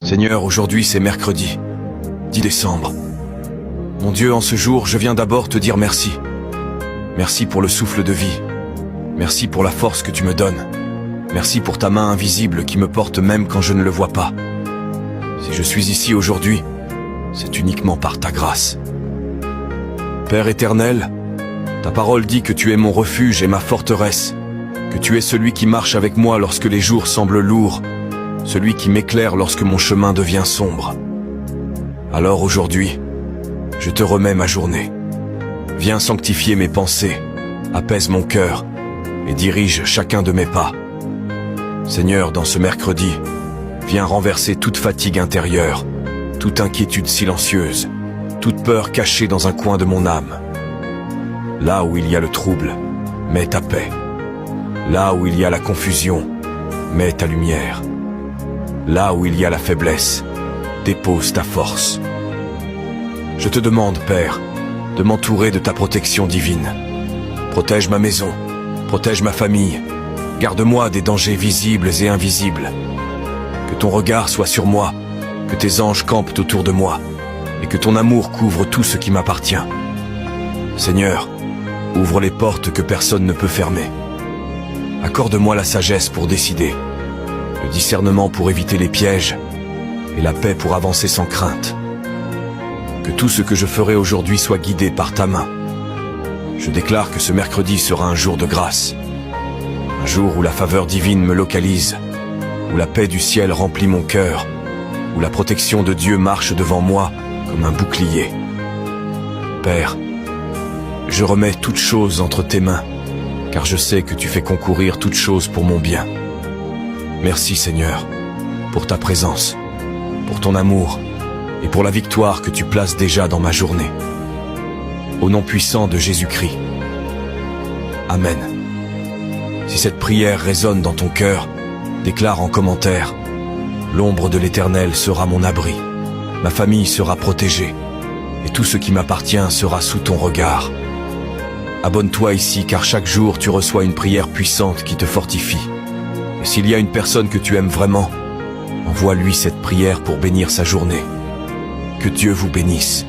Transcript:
Seigneur, aujourd'hui c'est mercredi, 10 décembre. Mon Dieu, en ce jour, je viens d'abord te dire merci. Merci pour le souffle de vie. Merci pour la force que tu me donnes. Merci pour ta main invisible qui me porte même quand je ne le vois pas. Si je suis ici aujourd'hui, c'est uniquement par ta grâce. Père éternel, ta parole dit que tu es mon refuge et ma forteresse, que tu es celui qui marche avec moi lorsque les jours semblent lourds, celui qui m'éclaire lorsque mon chemin devient sombre. Alors aujourd'hui, je te remets ma journée. Viens sanctifier mes pensées, apaise mon cœur et dirige chacun de mes pas. Seigneur, dans ce mercredi, viens renverser toute fatigue intérieure, toute inquiétude silencieuse, toute peur cachée dans un coin de mon âme. Là où il y a le trouble, mets ta paix. Là où il y a la confusion, mets ta lumière. Là où il y a la faiblesse, dépose ta force. Je te demande, Père, de m'entourer de ta protection divine. Protège ma maison, protège ma famille, garde-moi des dangers visibles et invisibles. Que ton regard soit sur moi, que tes anges campent autour de moi, et que ton amour couvre tout ce qui m'appartient. Seigneur, ouvre les portes que personne ne peut fermer. Accorde-moi la sagesse pour décider, le discernement pour éviter les pièges, et la paix pour avancer sans crainte. Que tout ce que je ferai aujourd'hui soit guidé par ta main. Je déclare que ce mercredi sera un jour de grâce, un jour où la faveur divine me localise, où la paix du ciel remplit mon cœur, où la protection de Dieu marche devant moi comme un bouclier. Père, je remets toutes choses entre tes mains, car je sais que tu fais concourir toutes choses pour mon bien. Merci Seigneur, pour ta présence, pour ton amour, et pour la victoire que tu places déjà dans ma journée. Au nom puissant de Jésus-Christ. Amen. Si cette prière résonne dans ton cœur, déclare en commentaire: l'ombre de l'Éternel sera mon abri, ma famille sera protégée, et tout ce qui m'appartient sera sous ton regard. Abonne-toi ici car chaque jour tu reçois une prière puissante qui te fortifie. Et s'il y a une personne que tu aimes vraiment, envoie-lui cette prière pour bénir sa journée. Que Dieu vous bénisse.